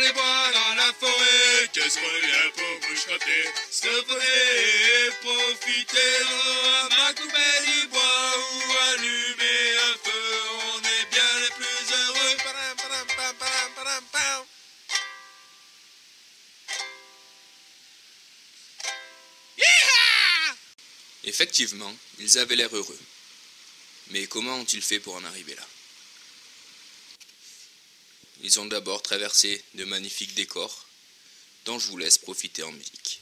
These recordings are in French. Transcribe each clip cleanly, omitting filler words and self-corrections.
les bois, dans la forêt, qu'est-ce qu'on vient pour vous chanter? Se poser, profiter, ma coupée du bois ou allumer un feu, on est bien les plus heureux. Padam, padam, pam, padam, padam, pam. Yeah! Effectivement, ils avaient l'air heureux. Mais comment ont-ils fait pour en arriver là? Ils ont d'abord traversé de magnifiques décors, dont je vous laisse profiter en musique.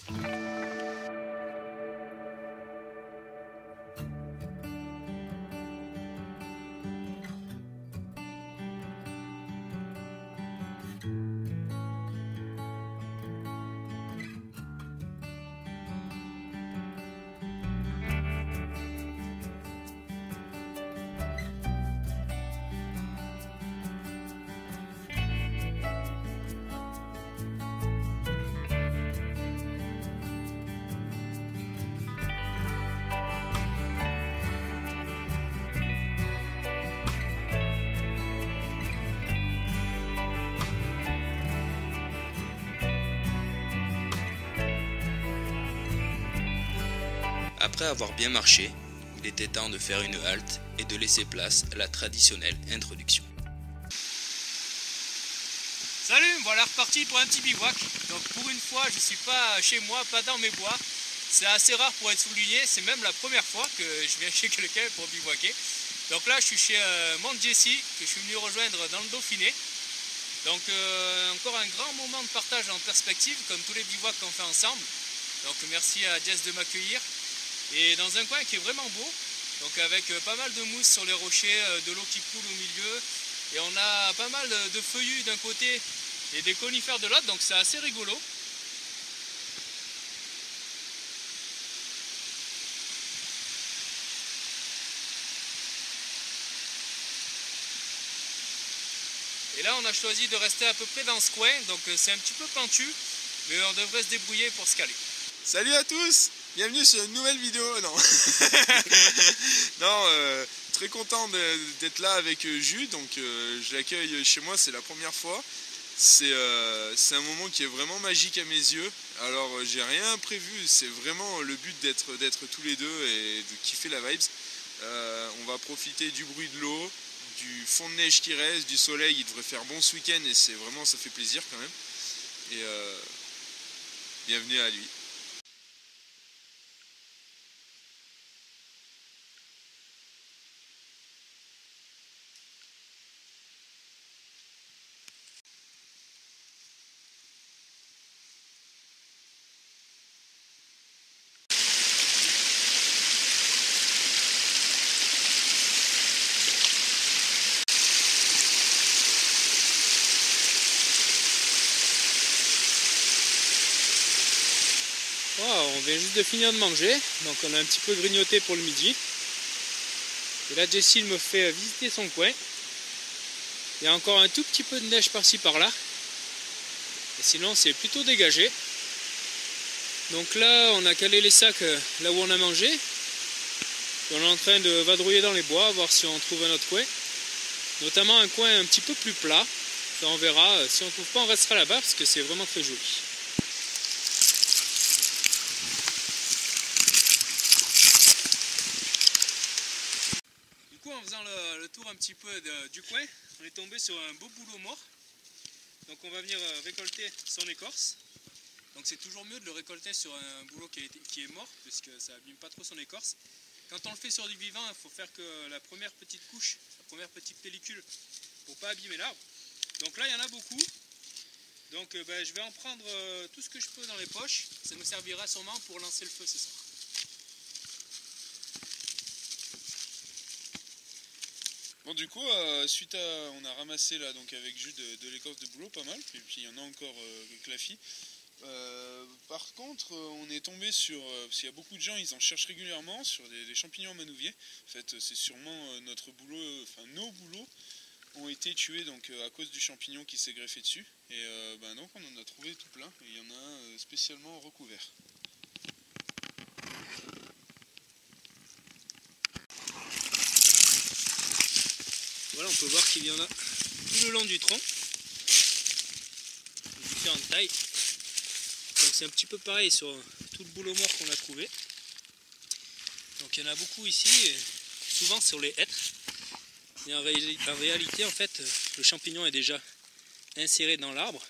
Après avoir bien marché, il était temps de faire une halte et de laisser place à la traditionnelle introduction. Salut, voilà reparti pour un petit bivouac. Donc pour une fois, je suis pas chez moi, pas dans mes bois. C'est assez rare pour être souligné, c'est même la première fois que je viens chez quelqu'un pour bivouaquer. Donc là, je suis chez Mont Jessie, que je suis venu rejoindre dans le Dauphiné. Donc encore un grand moment de partage en perspective, comme tous les bivouacs qu'on fait ensemble. Donc merci à Jess de m'accueillir. Et dans un coin qui est vraiment beau, donc avec pas mal de mousse sur les rochers, de l'eau qui coule au milieu, et on a pas mal de feuillus d'un côté et des conifères de l'autre, donc c'est assez rigolo. Et là on a choisi de rester à peu près dans ce coin, donc c'est un petit peu pentu, mais on devrait se débrouiller pour se caler. Salut à tous! Bienvenue sur une nouvelle vidéo, non. Non, très content d'être là avec Jules, donc je l'accueille chez moi, c'est la première fois. C'est un moment qui est vraiment magique à mes yeux. Alors j'ai rien prévu, c'est vraiment le but d'être tous les deux et de kiffer la vibes. On va profiter du bruit de l'eau, du fond de neige qui reste, du soleil, il devrait faire bon ce week-end et c'est vraiment, ça fait plaisir quand même. Et bienvenue à lui. Wow, on vient juste de finir de manger, donc on a un petit peu grignoté pour le midi. Et là Jessie me fait visiter son coin. Il y a encore un tout petit peu de neige par-ci par-là. Et sinon c'est plutôt dégagé. Donc là on a calé les sacs là où on a mangé. Et on est en train de vadrouiller dans les bois, voir si on trouve un autre coin. Notamment un coin un petit peu plus plat. Ça, on verra, si on ne trouve pas on restera là-bas parce que c'est vraiment très joli. En faisant le tour un petit peu du coin, on est tombé sur un beau bouleau mort. Donc on va venir récolter son écorce. Donc c'est toujours mieux de le récolter sur un bouleau qui est mort, puisque ça abîme pas trop son écorce. Quand on le fait sur du vivant, il faut faire que la première petite couche, la première petite pellicule, pour pas abîmer l'arbre. Donc là il y en a beaucoup. Donc je vais en prendre tout ce que je peux dans les poches. Ça nous servira sûrement pour lancer le feu ce soir. Bon, du coup, on a ramassé là donc avec Jules de l'écorce de bouleau pas mal, et puis il y en a encore avec la fille. Par contre, on est tombé sur, parce qu'il y a beaucoup de gens, ils en cherchent régulièrement, sur des champignons à manouvier. En fait, c'est sûrement notre boulot, enfin nos bouleaux ont été tués donc à cause du champignon qui s'est greffé dessus. Et donc on en a trouvé tout plein, et il y en a un spécialement recouvert. Voilà, on peut voir qu'il y en a tout le long du tronc. différentes tailles. Donc c'est un petit peu pareil sur tout le boulot mort qu'on a trouvé. Donc il y en a beaucoup ici, souvent sur les hêtres. Et en réalité, en fait, le champignon est déjà inséré dans l'arbre.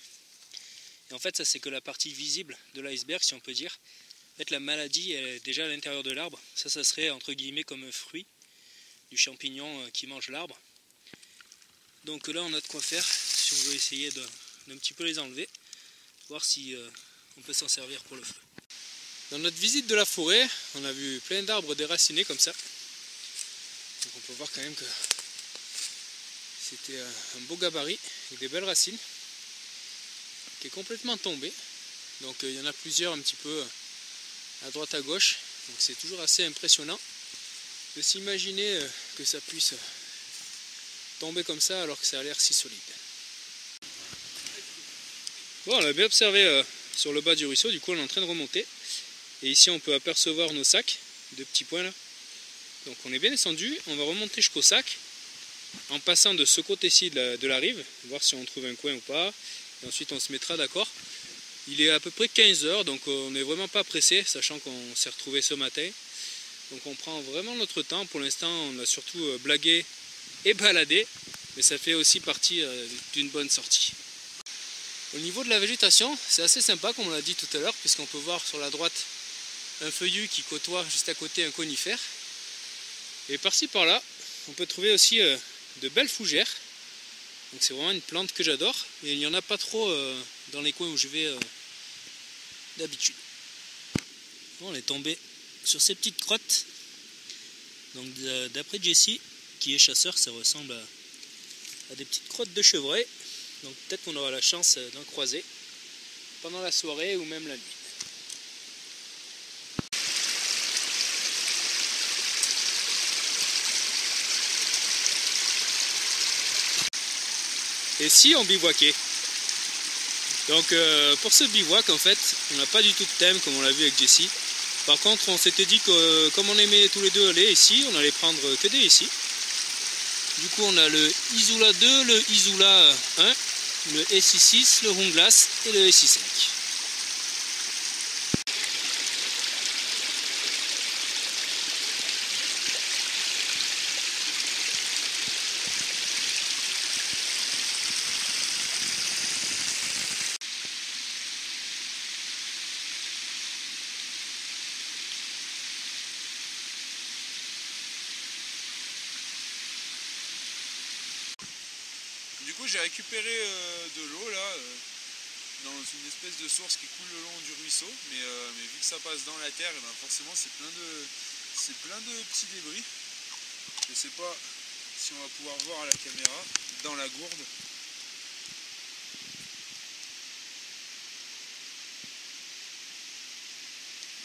Et en fait, ça c'est que la partie visible de l'iceberg, si on peut dire. En fait, la maladie est déjà à l'intérieur de l'arbre. Ça serait entre guillemets comme un fruit du champignon qui mange l'arbre. Donc là, on a de quoi faire si on veut essayer d'un petit peu les enlever, voir si on peut s'en servir pour le feu. Dans notre visite de la forêt, on a vu plein d'arbres déracinés comme ça. Donc on peut voir quand même que c'était un beau gabarit avec des belles racines qui est complètement tombé. Donc il y en a plusieurs un petit peu à droite à gauche. Donc c'est toujours assez impressionnant de s'imaginer que ça puisse tomber comme ça alors que ça a l'air si solide. Bon, on a bien observé sur le bas du ruisseau, du coup on est en train de remonter. Et ici on peut apercevoir nos sacs, deux petits points là. Donc on est bien descendu, on va remonter jusqu'au sac en passant de ce côté-ci de la rive, voir si on trouve un coin ou pas. Et ensuite on se mettra d'accord. Il est à peu près 15 h, donc on n'est vraiment pas pressé, sachant qu'on s'est retrouvé ce matin. Donc on prend vraiment notre temps. Pour l'instant on a surtout blagué et baladé, mais ça fait aussi partie d'une bonne sortie. Au niveau de la végétation, c'est assez sympa comme on l'a dit tout à l'heure, puisqu'on peut voir sur la droite un feuillu qui côtoie juste à côté un conifère. Et par-ci par-là, on peut trouver aussi de belles fougères. Donc c'est vraiment une plante que j'adore, et il n'y en a pas trop dans les coins où je vais d'habitude. Bon, on est tombé sur ces petites crottes. Donc d'après Jessie, qui est chasseur, ça ressemble à des petites crottes de chevreuil. Donc peut-être qu'on aura la chance d'en croiser pendant la soirée ou même la nuit. Et si on bivouaquait? Donc pour ce bivouac, en fait, on n'a pas du tout de thème comme on l'a vu avec Jessie. Par contre, on s'était dit que comme on aimait tous les deux aller ici, on allait prendre que des ici. Du coup, on a le Isula 2, le Isula 1, le SI6, le Runglass et le SI5. Du coup j'ai récupéré de l'eau là dans une espèce de source qui coule le long du ruisseau, mais vu que ça passe dans la terre, ben forcément c'est plein de petits débris. Je sais pas si on va pouvoir voir à la caméra dans la gourde.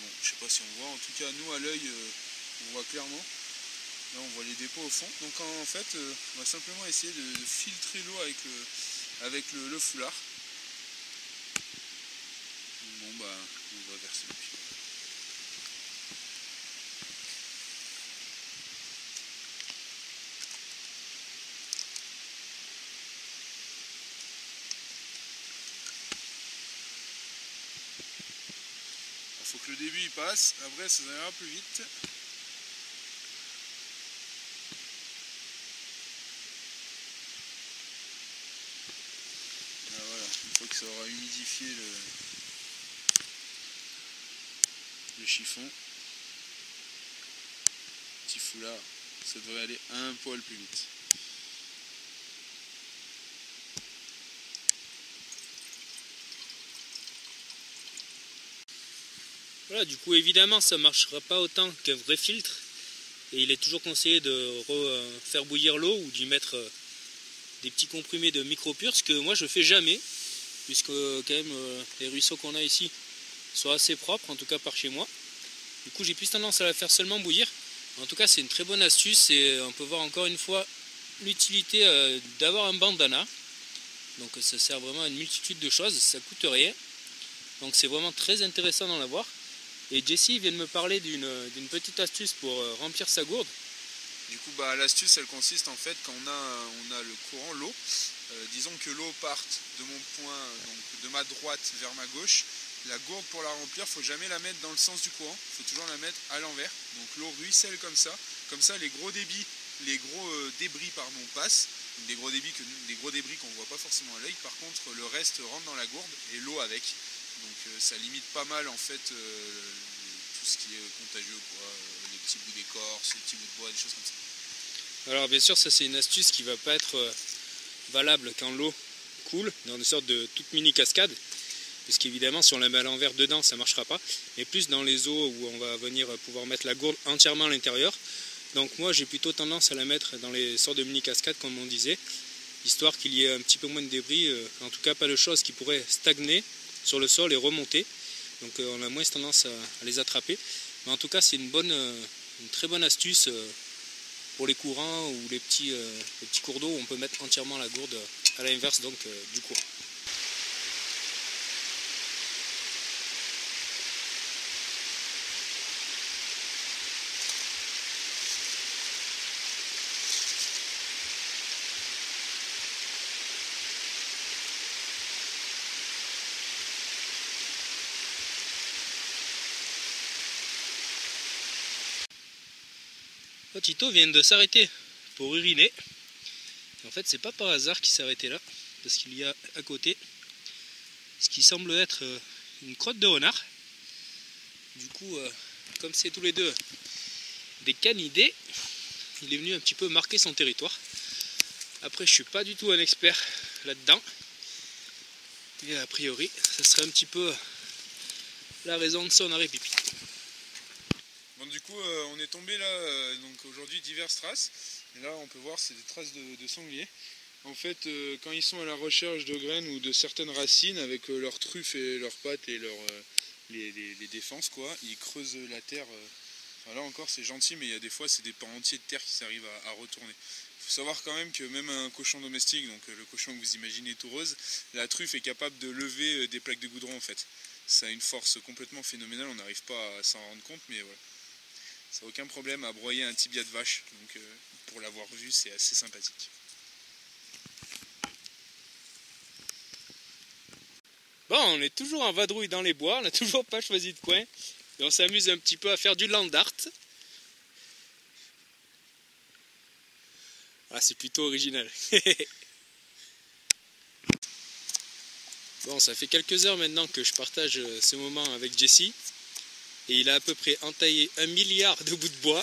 Bon, je sais pas si on voit, en tout cas nous à l'œil on voit clairement. Là on voit les dépôts au fond. Donc en fait on va simplement essayer de filtrer l'eau avec le foulard. Bon bah on va verser le pied. Il faut que le début il passe, après ça ira plus vite. Une fois que ça aura humidifié le chiffon, petit foulard, ça devrait aller un poil plus vite. Voilà, du coup évidemment ça ne marchera pas autant qu'un vrai filtre, et il est toujours conseillé de faire bouillir l'eau ou d'y mettre des petits comprimés de micropure, ce que moi je fais jamais, puisque quand même les ruisseaux qu'on a ici sont assez propres, en tout cas par chez moi. Du coup j'ai plus tendance à la faire seulement bouillir. En tout cas c'est une très bonne astuce, et on peut voir encore une fois l'utilité d'avoir un bandana. Donc ça sert vraiment à une multitude de choses, ça coûte rien. Donc c'est vraiment très intéressant d'en avoir. Et Jessie vient de me parler d'une petite astuce pour remplir sa gourde. Du coup bah, l'astuce elle consiste en fait quand on a le courant, l'eau, disons que l'eau parte de mon point, donc de ma droite vers ma gauche, la gourde pour la remplir, il ne faut jamais la mettre dans le sens du courant, il faut toujours la mettre à l'envers. Donc l'eau ruisselle comme ça les gros débris passent. Donc des gros débris qu'on ne voit pas forcément à l'œil, par contre le reste rentre dans la gourde et l'eau avec. Donc ça limite pas mal en fait tout ce qui est contagieux, quoi, les petits bouts d'écorce, les petits bouts de bois, des choses comme ça. Alors bien sûr, ça c'est une astuce qui va pas être valable quand l'eau coule dans une sorte de toute mini cascade, puisqu'évidemment si on la met à l'envers dedans ça marchera pas, mais plus dans les eaux où on va venir pouvoir mettre la gourde entièrement à l'intérieur. Donc moi j'ai plutôt tendance à la mettre dans les sortes de mini cascades comme on disait, histoire qu'il y ait un petit peu moins de débris, en tout cas pas de choses qui pourraient stagner sur le sol et remonter. Donc on a moins tendance à les attraper. Mais en tout cas c'est une très bonne astuce pour les courants ou les petits cours d'eau où on peut mettre entièrement la gourde à l'inverse donc du courant. Tito vient de s'arrêter pour uriner. En fait, c'est pas par hasard qu'il s'est arrêté là, parce qu'il y a à côté ce qui semble être une crotte de renard. Du coup, comme c'est tous les deux des canidés, il est venu un petit peu marquer son territoire. Après, je suis pas du tout un expert là-dedans. Et a priori, ça serait un petit peu la raison de son arrêt pipi. Bon, du coup, on est tombé là, donc aujourd'hui diverses traces. Et là, on peut voir, c'est des traces de sangliers. En fait, quand ils sont à la recherche de graines ou de certaines racines, avec leurs truffes et leurs pattes et les défenses, quoi, ils creusent la terre. Enfin, là encore, c'est gentil, mais il y a des fois, c'est des pans entiers de terre qui s'arrivent à retourner. Il faut savoir quand même que même un cochon domestique, donc le cochon que vous imaginez tout rose, la truffe est capable de lever des plaques de goudron en fait. Ça a une force complètement phénoménale, on n'arrive pas à s'en rendre compte, mais voilà. Ça n'a aucun problème à broyer un tibia de vache, donc pour l'avoir vu, c'est assez sympathique. Bon, on est toujours en vadrouille dans les bois, on n'a toujours pas choisi de coin, et on s'amuse un petit peu à faire du land art. Ah, c'est plutôt original. Bon, ça fait quelques heures maintenant que je partage ce moment avec Jesse. Et il a à peu près entaillé 1 milliard de bouts de bois.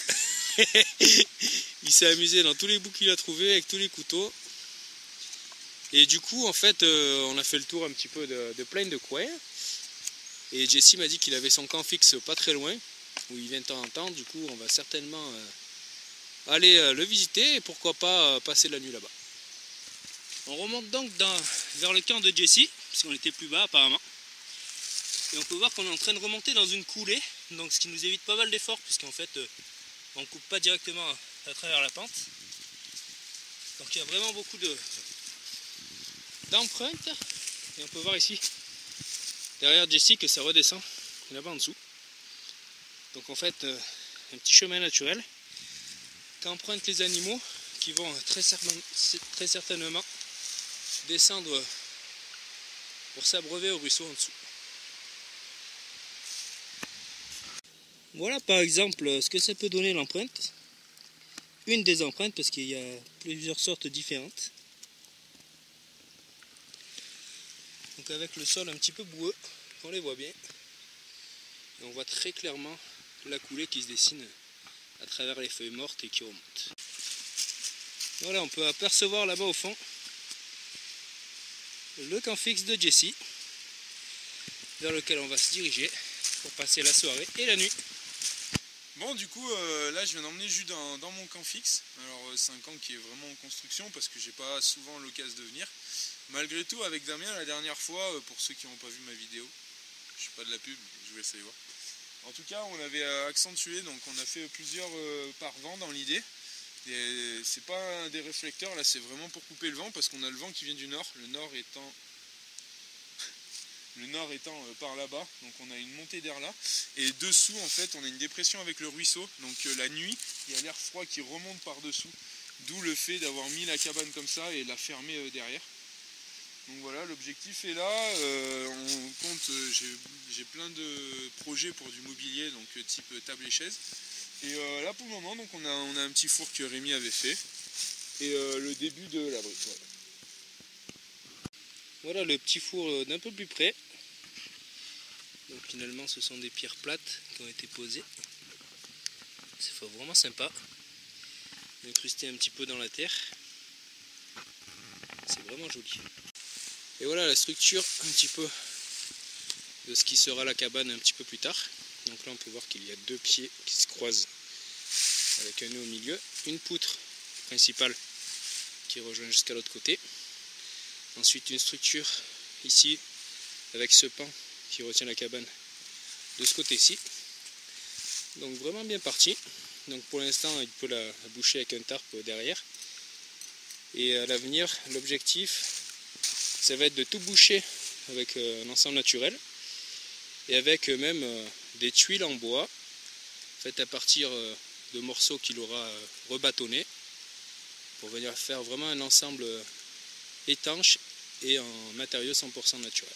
Il s'est amusé dans tous les bouts qu'il a trouvés avec tous les couteaux. Et du coup, en fait, on a fait le tour un petit peu de plein de coins. Et Jesse m'a dit qu'il avait son camp fixe pas très loin, où il vient de temps en temps. Du coup, on va certainement aller le visiter et pourquoi pas passer la nuit là-bas. On remonte donc vers le camp de Jesse, puisqu'on était plus bas apparemment. Et on peut voir qu'on est en train de remonter dans une coulée, donc ce qui nous évite pas mal d'efforts, puisqu'en fait on ne coupe pas directement à travers la pente. Donc il y a vraiment beaucoup d'empreintes. Et on peut voir ici, derrière Jesse, que ça redescend là-bas en dessous. Donc en fait, un petit chemin naturel qu'empruntent les animaux qui vont très certainement descendre pour s'abreuver au ruisseau en dessous. Voilà par exemple ce que ça peut donner l'empreinte. Une des empreintes, parce qu'il y a plusieurs sortes différentes. Donc avec le sol un petit peu boueux, on les voit bien. Et on voit très clairement la coulée qui se dessine à travers les feuilles mortes et qui remonte. Voilà, on peut apercevoir là-bas au fond le camp fixe de Jesse, vers lequel on va se diriger pour passer la soirée et la nuit. Bon, du coup, là je viens d'emmener Jules dans mon camp fixe. Alors c'est un camp qui est vraiment en construction parce que j'ai pas souvent l'occasion de venir. Malgré tout, avec Damien la dernière fois, pour ceux qui n'ont pas vu ma vidéo, je suis pas de la pub, je vous laisse aller voir. En tout cas, on avait accentué, donc on a fait plusieurs pare-vents dans l'idée. Et c'est pas des réflecteurs, là c'est vraiment pour couper le vent parce qu'on a le vent qui vient du nord, le nord étant par là-bas, donc on a une montée d'air là, et dessous en fait on a une dépression avec le ruisseau, donc la nuit il y a l'air froid qui remonte par dessous, d'où le fait d'avoir mis la cabane comme ça et la fermer derrière. Donc voilà, l'objectif est là. On compte, j'ai plein de projets pour du mobilier, donc type table et chaise. Et là pour le moment, donc on a un petit four que Rémi avait fait. Et le début de la brique. Voilà. Voilà le petit four d'un peu plus près. Donc finalement ce sont des pierres plates qui ont été posées. C'est vraiment sympa. Incrusté un petit peu dans la terre. C'est vraiment joli. Et voilà la structure un petit peu de ce qui sera la cabane un petit peu plus tard. Donc là on peut voir qu'il y a deux pieds qui se croisent avec un nœud au milieu. Une poutre principale qui rejoint jusqu'à l'autre côté. Ensuite une structure ici avec ce pan qui retient la cabane de ce côté-ci. Donc vraiment bien parti. Donc pour l'instant il peut la boucher avec un tarp derrière. Et à l'avenir l'objectif ça va être de tout boucher avec un ensemble naturel. Et avec même des tuiles en bois faites à partir de morceaux qu'il aura rebâtonnés pour venir faire vraiment un ensemble étanche et en matériaux 100% naturels.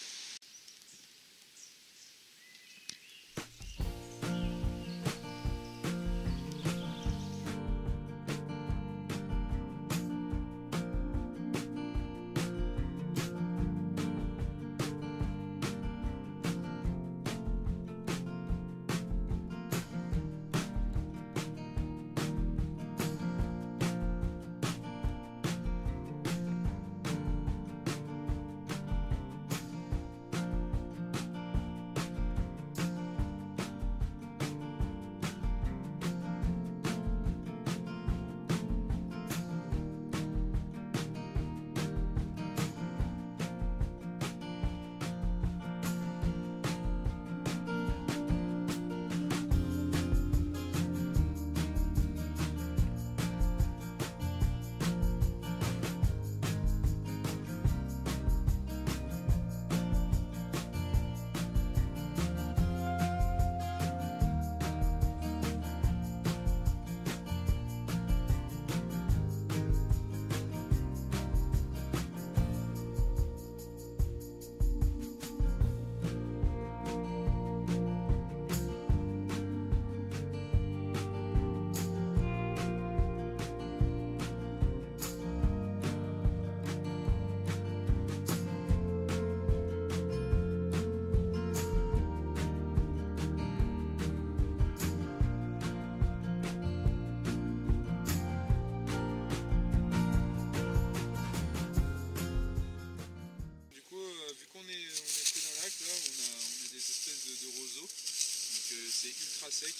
C'est ultra sec.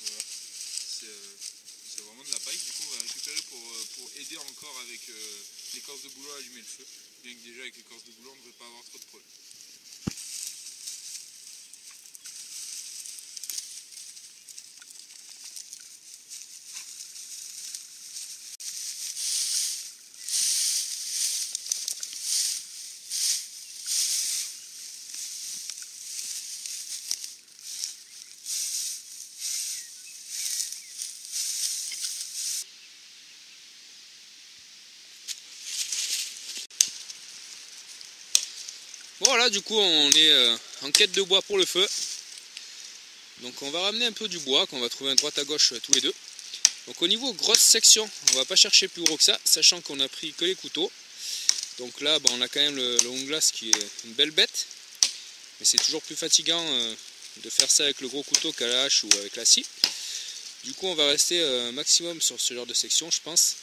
Voilà. C'est vraiment de la paille. Du coup, on va récupérer pour aider encore avec l'écorce de bouleau à allumer le feu. Bien que déjà avec l'écorce de bouleau, on ne devrait pas avoir trop de problèmes. Voilà, du coup on est en quête de bois pour le feu. Donc on va ramener un peu du bois qu'on va trouver à droite à gauche tous les deux. Donc au niveau grosse section, on va pas chercher plus gros que ça, sachant qu'on a pris que les couteaux. Donc là on a quand même le long glace qui est une belle bête. Mais c'est toujours plus fatigant de faire ça avec le gros couteau qu'à la hache ou avec la scie. Du coup on va rester un maximum sur ce genre de section, je pense.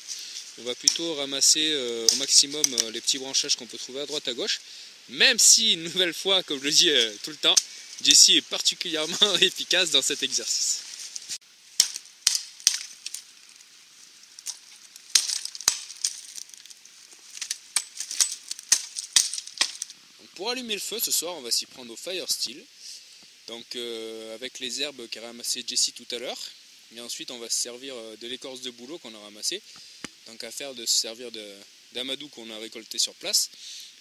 On va plutôt ramasser au maximum les petits branchages qu'on peut trouver à droite à gauche. Même si, une nouvelle fois, comme je le dis tout le temps, Jessie est particulièrement efficace dans cet exercice. Donc pour allumer le feu ce soir, on va s'y prendre au fire steel. Donc avec les herbes qu'a ramassé Jessie tout à l'heure. Et ensuite on va se servir de l'écorce de bouleau qu'on a ramassé. Donc à faire de se servir d'amadou qu'on a récolté sur place.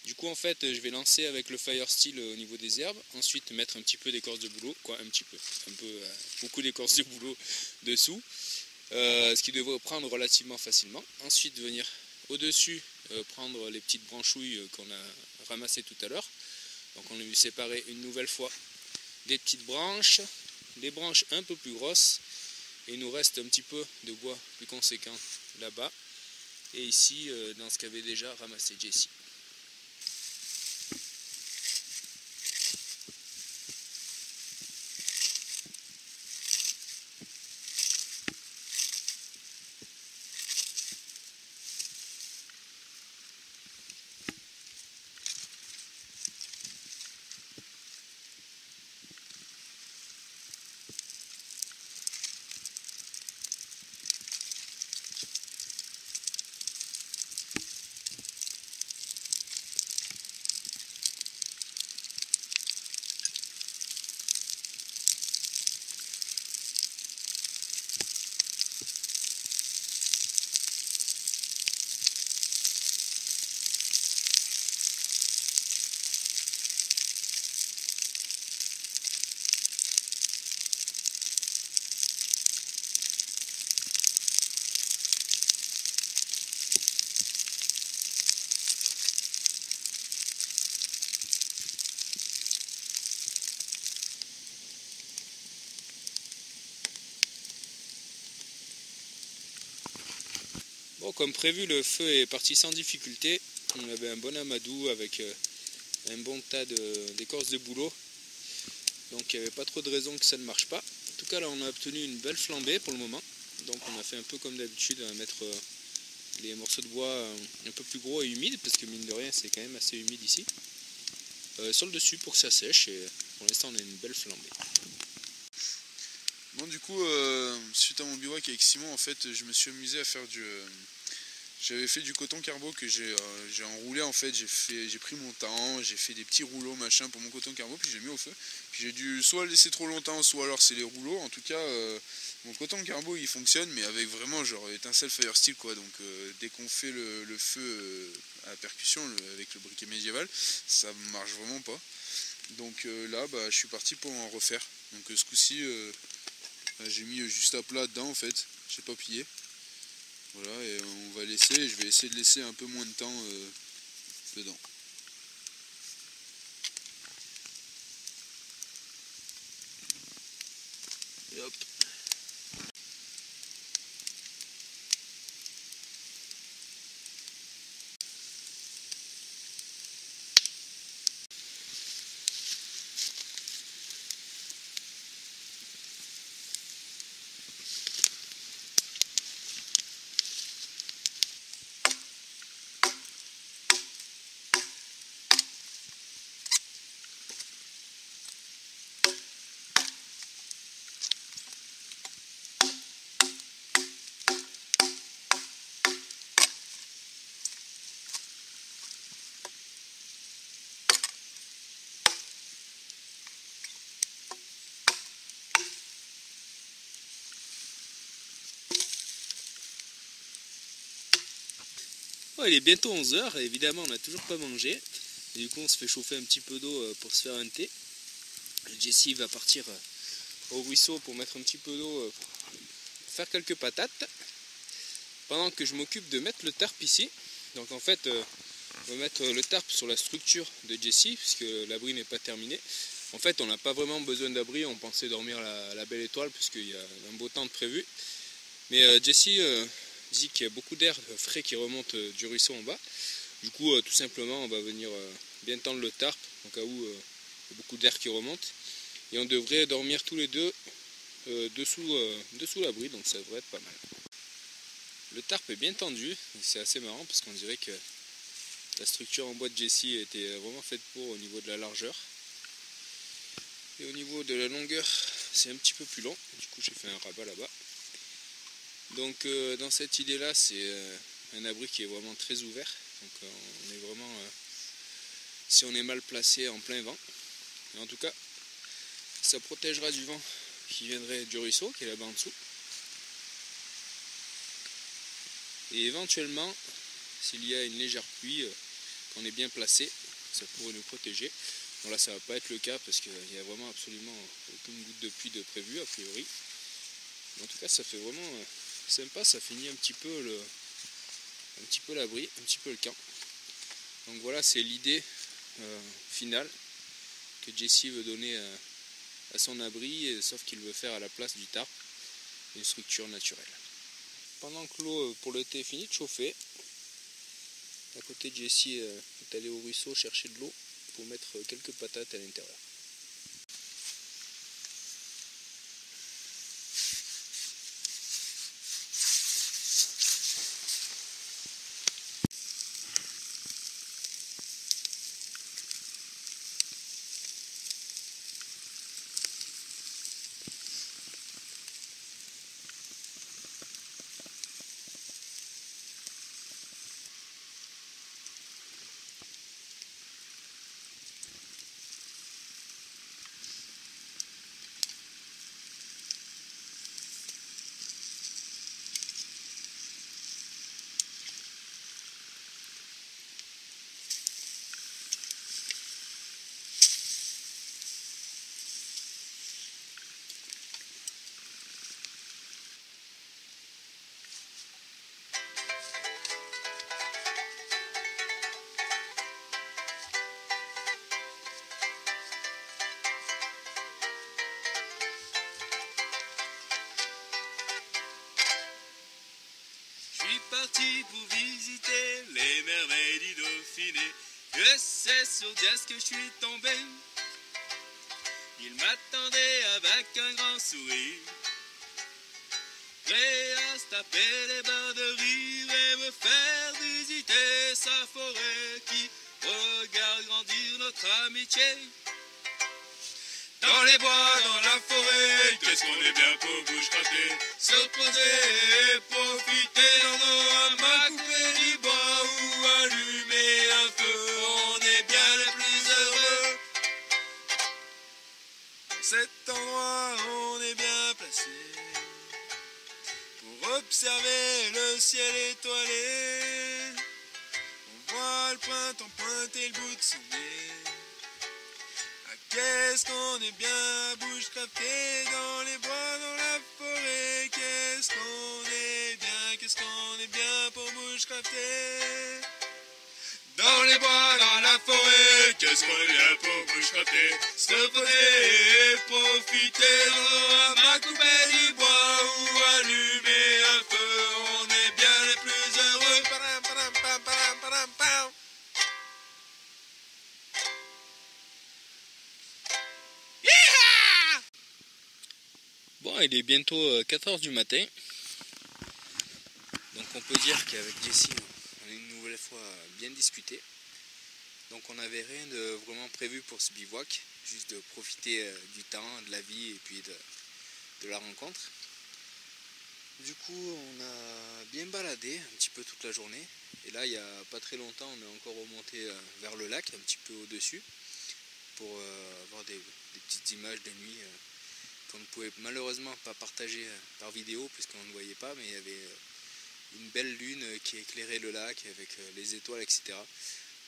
Du coup en fait je vais lancer avec le fire steel au niveau des herbes, ensuite mettre un petit peu d'écorce de bouleau, beaucoup d'écorce de bouleau dessous, ce qui devrait prendre relativement facilement. Ensuite venir au-dessus prendre les petites branchouilles qu'on a ramassées tout à l'heure. Donc on a vu séparer une nouvelle fois des petites branches, des branches un peu plus grosses, et il nous reste un petit peu de bois plus conséquent là-bas, et ici dans ce qu'avait déjà ramassé Jessie. Bon, comme prévu, le feu est parti sans difficulté. On avait un bon amadou avec un bon tas d'écorce de bouleau. Donc il n'y avait pas trop de raison que ça ne marche pas. En tout cas, là, on a obtenu une belle flambée pour le moment. Donc on a fait un peu comme d'habitude, à mettre les morceaux de bois un peu plus gros et humides, parce que mine de rien, c'est quand même assez humide ici. Sur le dessus pour que ça sèche, et pour l'instant, on a une belle flambée. Bon, du coup, suite à mon bivouac avec Simon, en fait, je me suis amusé à faire j'avais fait du coton carbo que j'ai enroulé, en fait. J'ai pris mon temps, j'ai fait des petits rouleaux machin pour mon coton carbo, puis j'ai mis au feu. Puis j'ai dû soit le laisser trop longtemps, soit alors c'est les rouleaux. En tout cas, mon coton carbo il fonctionne, mais avec vraiment genre étincelle fire steel quoi. Donc dès qu'on fait le feu à percussion avec le briquet médiéval, ça marche vraiment pas. Donc là, bah, je suis parti pour en refaire. Donc ce coup-ci, j'ai mis juste à plat dedans en fait. J'ai pas plié. Voilà, et on va laisser. Je vais essayer de laisser un peu moins de temps dedans. Et hop. Bon, il est bientôt 11 h et évidemment on n'a toujours pas mangé. Et du coup on se fait chauffer un petit peu d'eau pour se faire un thé. Jessie va partir au ruisseau pour mettre un petit peu d'eau pour faire quelques patates. Pendant que je m'occupe de mettre le tarp ici. Donc en fait on va mettre le tarp sur la structure de Jessie puisque l'abri n'est pas terminé. En fait on n'a pas vraiment besoin d'abri, on pensait dormir la belle étoile puisqu'il y a un beau temps de prévu. Mais Jessie dit qu'il y a beaucoup d'air frais qui remonte du ruisseau en bas. Du coup, tout simplement, on va venir bien tendre le tarp, au cas où il y a beaucoup d'air qui remonte. Et on devrait dormir tous les deux dessous l'abri, donc ça devrait être pas mal. Le tarp est bien tendu, c'est assez marrant parce qu'on dirait que la structure en bois de Jessie était vraiment faite pour au niveau de la largeur. Et au niveau de la longueur, c'est un petit peu plus long. Du coup, j'ai fait un rabat là-bas. Donc dans cette idée là c'est un abri qui est vraiment très ouvert, donc on est vraiment si on est mal placé en plein vent, et en tout cas ça protégera du vent qui viendrait du ruisseau qui est là-bas en dessous, et éventuellement s'il y a une légère pluie, qu'on est bien placé, ça pourrait nous protéger. Bon là ça va pas être le cas parce qu'il n'y a vraiment absolument aucune goutte de pluie de prévu a priori, mais en tout cas ça fait vraiment sympa, ça finit un petit peu un petit peu l'abri, un petit peu le camp. Donc voilà, c'est l'idée finale que Jesse veut donner à son abri, sauf qu'il veut faire à la place du tarp une structure naturelle. Pendant que l'eau pour l'été est finie de chauffer, à côté de Jesse est allé au ruisseau chercher de l'eau pour mettre quelques patates à l'intérieur. Je suis parti pour visiter les merveilles du Dauphiné. Que c'est sur Diaz que je suis tombé. Il m'attendait avec un grand sourire, prêt à se taper les barres de rire et me faire visiter sa forêt qui regarde grandir notre amitié. Dans les bois, dans la forêt, qu'est-ce qu'on est bien pour bushcrafter, se poser et profiter dans nos hamacs, couper du bois ou allumer un feu. On est bien les plus heureux. Dans cet endroit, on est bien placé pour observer le ciel étoilé. On voit le printemps pointer le bout de son nez. Qu'est-ce qu'on est bien bushcrafté dans les bois, dans la forêt. Qu'est-ce qu'on est bien pour bushcrafter. Dans les bois, dans la forêt, qu'est-ce qu'on est bien pour bushcrafter, se poser et profiter dans nos hamacs, couper du bois ou allumer un feu. On est bien les plus heureux. Padam, padam, pam, padam, padam, pam. Bon, il est bientôt 4h du matin. Donc on peut dire qu'avec Jesse, on a une nouvelle fois bien discuté. Donc on n'avait rien de vraiment prévu pour ce bivouac, juste de profiter du temps, de la vie et puis de la rencontre. Du coup, on a bien baladé un petit peu toute la journée. Et là, il n'y a pas très longtemps, on est encore remonté vers le lac, un petit peu au-dessus, pour avoir des petites images de nuit qu'on ne pouvait malheureusement pas partager par vidéo puisqu'on ne voyait pas, mais il y avait une belle lune qui éclairait le lac avec les étoiles, etc.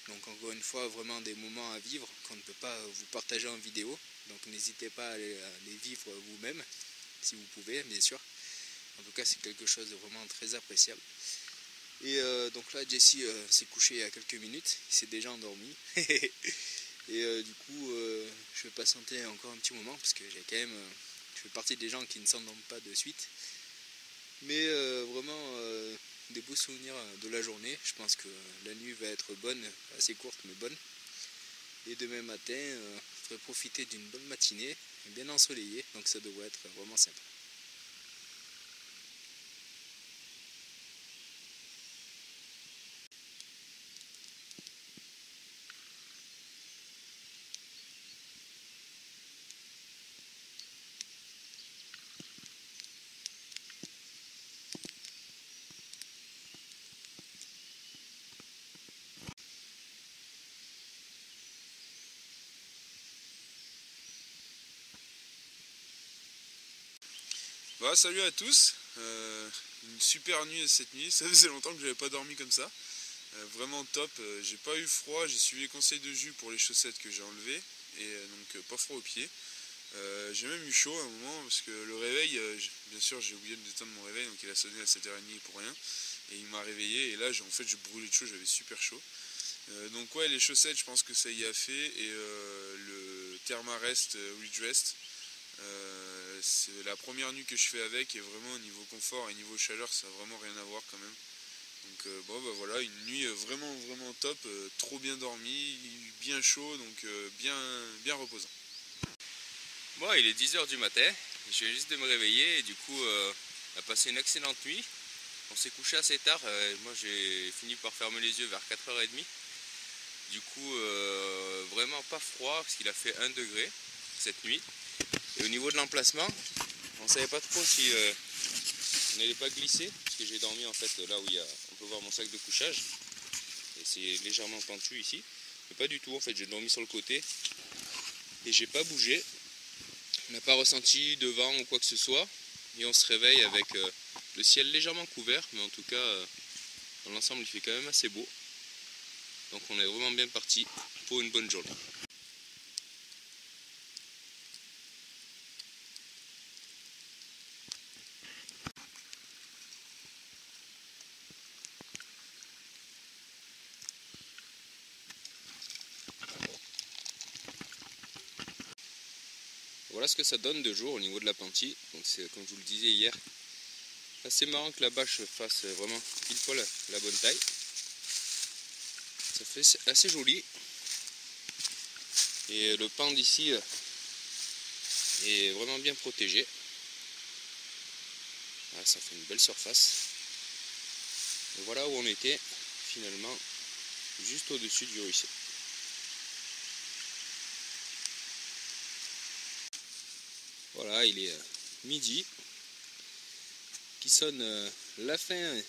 Donc encore une fois, vraiment des moments à vivre qu'on ne peut pas vous partager en vidéo. Donc n'hésitez pas à les vivre vous-même, si vous pouvez, bien sûr. En tout cas, c'est quelque chose de vraiment très appréciable. Et donc là, Jesse s'est couché il y a quelques minutes, il s'est déjà endormi. Et du coup, je vais patienter encore un petit moment parce que j'ai quand même, je fais partie des gens qui ne s'endorment pas de suite. Mais vraiment des beaux souvenirs de la journée. Je pense que la nuit va être bonne, assez courte mais bonne. Et demain matin, je pourrai profiter d'une bonne matinée, bien ensoleillée, donc ça devrait être vraiment sympa. Bah, salut à tous, une super nuit cette nuit, ça faisait longtemps que j'avais pas dormi comme ça, vraiment top, j'ai pas eu froid, j'ai suivi les conseils de Jus pour les chaussettes que j'ai enlevées, et donc pas froid aux pieds. J'ai même eu chaud à un moment parce que le réveil, bien sûr j'ai oublié de détendre mon réveil, donc il a sonné à 7h30 pour rien, et il m'a réveillé et là en fait je brûlais de chaud, j'avais super chaud. Donc ouais, les chaussettes, je pense que ça y a fait, et le Thermarest Ridge Vest, c'est la première nuit que je fais avec, et vraiment au niveau confort et niveau chaleur ça n'a vraiment rien à voir quand même. Donc bon bah voilà, une nuit vraiment top, trop bien dormi, bien chaud, donc bien reposant. Bon, il est 10 h du matin, je viens juste de me réveiller et du coup on a passé une excellente nuit. On s'est couché assez tard, moi j'ai fini par fermer les yeux vers 4h30. Du coup vraiment pas froid parce qu'il a fait 1 degré cette nuit. Et au niveau de l'emplacement, on savait pas trop si on n'allait pas glisser, parce que j'ai dormi en fait là où on peut voir mon sac de couchage. Et c'est légèrement pentu ici, mais pas du tout en fait, j'ai dormi sur le côté et j'ai pas bougé. On n'a pas ressenti de vent ou quoi que ce soit, et on se réveille avec le ciel légèrement couvert, mais en tout cas dans l'ensemble il fait quand même assez beau. Donc on est vraiment bien parti pour une bonne journée. Voilà ce que ça donne de jour au niveau de la Penty. Donc c'est, comme je vous le disais hier, assez marrant que la bâche fasse vraiment pile poil la bonne taille. Ça fait assez joli. Et le pan d'ici est vraiment bien protégé. Ah, ça fait une belle surface. Et voilà où on était finalement, juste au-dessus du ruisseau. Voilà, il est midi, qui sonne la fin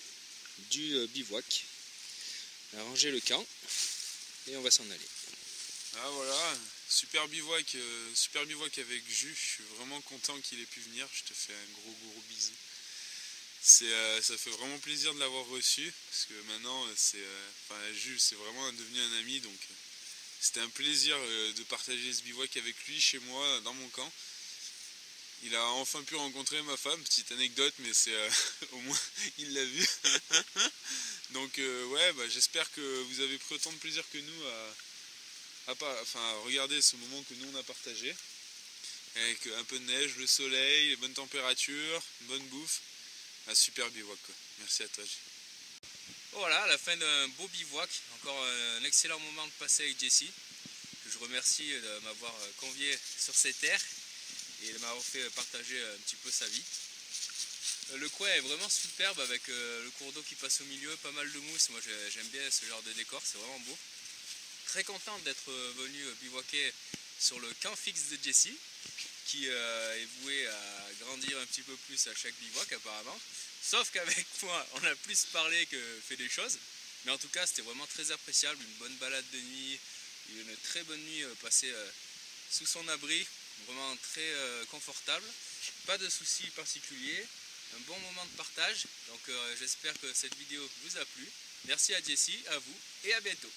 du bivouac. On a rangé le camp et on va s'en aller. Ah voilà, super bivouac avec Jus, je suis vraiment content qu'il ait pu venir, je te fais un gros bisou. Ça fait vraiment plaisir de l'avoir reçu, parce que maintenant Jus c'est vraiment devenu un ami, donc c'était un plaisir de partager ce bivouac avec lui chez moi, dans mon camp. Il a enfin pu rencontrer ma femme, petite anecdote, mais c'est au moins il l'a vu. Donc ouais, bah, j'espère que vous avez pris autant de plaisir que nous à regarder ce moment que nous on a partagé. Avec un peu de neige, le soleil, les bonnes températures, une bonne bouffe. Un super bivouac quoi. Merci à toi. Voilà, la fin d'un beau bivouac. Encore un excellent moment de passer avec Jessie, que je remercie de m'avoir convié sur ces terres et de m'avoir fait partager un petit peu sa vie. Le coin est vraiment superbe avec le cours d'eau qui passe au milieu, pas mal de mousse. Moi j'aime bien ce genre de décor, c'est vraiment beau. Très content d'être venu bivouaquer sur le camp fixe de Jessie, qui est voué à grandir un petit peu plus à chaque bivouac apparemment. Sauf qu'avec moi on a plus parlé que fait des choses. Mais en tout cas c'était vraiment très appréciable, une bonne balade de nuit, une très bonne nuit passée sous son abri. Vraiment très confortable, pas de soucis particuliers, un bon moment de partage. Donc j'espère que cette vidéo vous a plu. Merci à Jessie, à vous et à bientôt.